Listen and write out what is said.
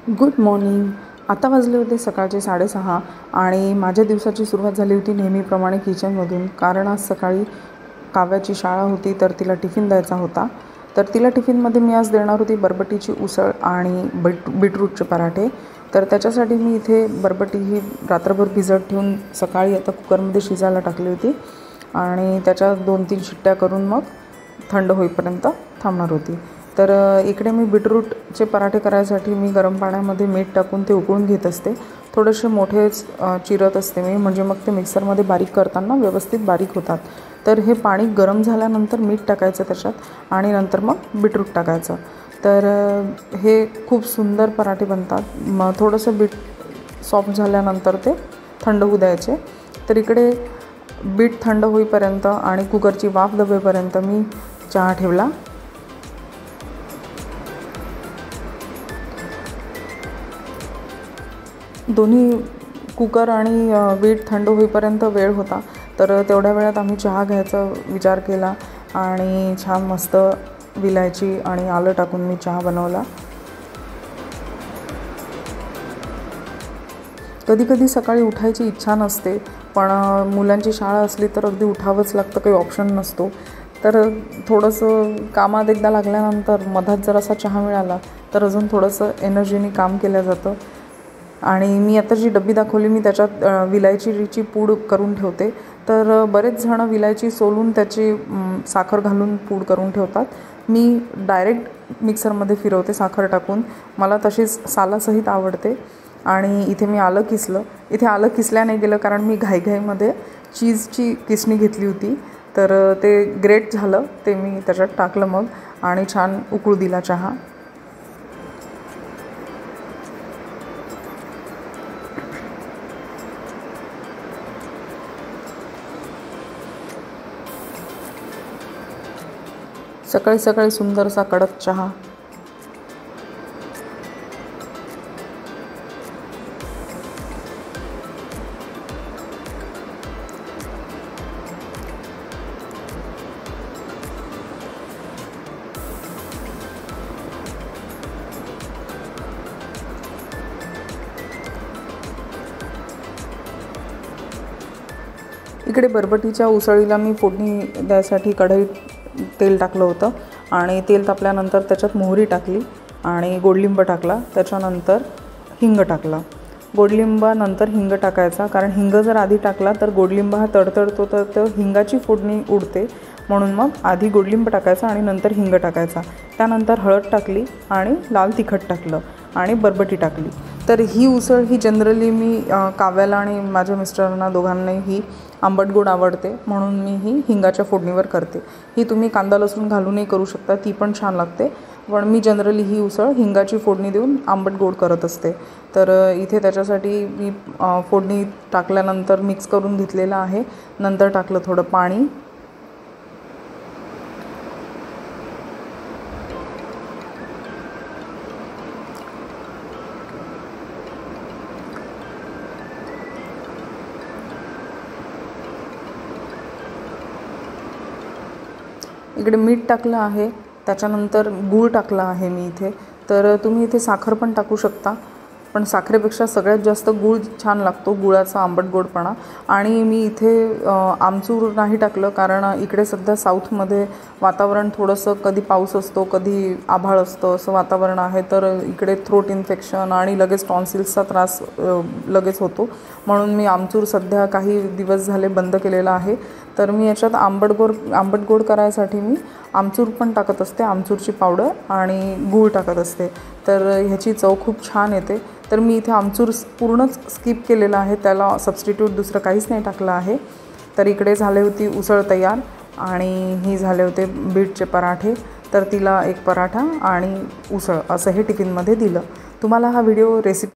Good morning. आता वाजले होते सकाळचे 6:30 आणि माझ्या दिवसाची सुरुवात झाली होती नेहमीप्रमाणे किचनमधून, कारण आज सकाळी काव्याची शाळा होती तर तिला टिफिन द्यायचा होता। तर तिला टिफिनमध्ये मी आज देणार होती बरबटीची उसळ आणि बीटरूटचे पराठे। तर त्याच्यासाठी मी इथे बरबटी ही रात्रभर भिजत ठेवून सकाळी आता कुकरमध्ये शिजायला टाकली होती आणि त्याच्या 2-3 शिट्ट्या करून मग थंड होईपर्यंत थांबणार होती। तर इकडे मी बीटरूटचे पराठे करायसाठी मी गरम पाण्यामध्ये मीठ टाकून ते उकळून घेत असते। थोडेसे मोठेच चिरत असते मी, म्हणजे मग ते मिक्सरमध्ये बारीक करताना व्यवस्थित बारीक होतात। तर हे पाणी गरम झाल्यानंतर मीठ टाकायचं त्याच्यात आणि नंतर मग बीटरूट टाकायचं। तर हे खूप सुंदर पराठे बनतात। मग थोडंसं बीट सॉफ्ट झाल्यानंतर ते थंड होऊ द्यायचे। तर इकडे बीट थंड होईपर्यंत आणि कुकरची वाफ दबेपर्यंत मी चहा ठेवला। दोन्ही कुकर आणि बीट थंड होईपर्यंत वेळ होता, तर तेवढ्या वेळात आम्ही चहा घ्यायचा विचार केला आणि छान मस्त विलायची आणि आलं टाकून मी चहा बनवला। कधी सकाळी उठायची इच्छा नसते, पण मुलांची शाळा असली तर अगदी उठावंच लागतं, काही ऑप्शन नसतो। तर थोडंसं कामात एकदा लागल्यानंतर मधात जर असा चहा मिळाला तर अजून थोडंसं एनर्जीने काम केलं जातं। आणि मी आता जी डब्बी दाखवली मी त्याच्यात विलायचीची पूड करून ठेवते। तर बरेच जण विलायची सोलून त्याची साखर घालून पूड करून ठेवतात। मी डायरेक्ट मिक्सरमध्ये फिरवते साखर टाकून, मला तशीच सालासहित आवडते। आणि इथे मी आलं किसलं। इथे आलं किसल्या नाही गेलं कारण मी घाईघाईमध्ये चीजची किसणी घेतली होती, तर ते ग्रेट झालं, ते मी त्याच्यात टाकलं मग आणि छान उकळू दिला चहा। सकाळी सकाळी सुंदरसा कडक चहा। इकडे बरबटीच्या उसळीला मी फोडणी द्यायसाठी कढईत तेल टाकलं होतं आणि तेल तापल्यानंतर त्याच्यात मोहरी टाकली आणि गोडलिंब टाकला, त्याच्यानंतर हिंग टाकला। गोडलिंबानंतर हिंग टाकायचा, कारण हिंग जर आधी टाकला तर गोडलिंब हा तडतडतो तर हिंगाची फोडणी उडते, म्हणून मग आधी गोडलिंब टाकायचा आणि नंतर हिंग टाकायचा। त्यानंतर हळद टाकली आणि लाल तिखट टाकलं आणि बरबटी टाकली। तर ही उसळ ही जनरली मी काव्याला आणि माझ्या मिस्टरांना दोघांनाही ही आंबट गोड आवडते, म्हणून मी ही हिंगाच्या फोडणीवर करते। ही तुम्ही कांदा लसूण घालूनही करू शकता, ती पण छान लागते, पण मी जनरली ही उसळ हिंगाची फोडणी देऊन आंबट गोड करत असते। तर इथे त्याच्यासाठी मी फोडणी टाकल्यानंतर मिक्स करून घेतलेलं आहे। नंतर टाकलं थोडं पाणी। इकडे मीठ टाकलं आहे, त्याच्यानंतर गूळ टाकला आहे मी इथे। तर तुम्ही इथे साखर पण टाकू शकता, पण साखरेपेक्षा सगळ्यात जास्त गूळ छान लागतो, गुळाचा आंबट गोडपणा। आणि मी इथे आमचूर नाही टाकलं, कारण इकडे सध्या साऊथमध्ये वातावरण थोडंसं कधी पाऊस असतो कधी आभाळ असतं असं वातावरण आहे, तर इकडे थ्रोट इन्फेक्शन आणि लगेच टॉन्सिल्सचा त्रास लगेच होतो, म्हणून मी आमचूर सध्या काही दिवस झाले बंद केलेला आहे। तर मी याच्यात आंबट गोड करायसाठी मी आमचूर पण टाकत असते, आमचूरची पावडर आणि गूळ टाकत असते, तर ह्याची चव खूप छान येते। तर मी इथे आमचूर पूर्णच स्किप केलेला आहे, त्याला सबस्टिट्यूट दुसरं काहीच नाही टाकलं आहे। तर इकडे झाले होती उसळ तयार आणि ही झाले होते बीटचे पराठे। तर तिला एक पराठा आणि उसळ असं हे टिफिनमध्ये दिलं। तुम्हाला हा व्हिडिओ रेसिपी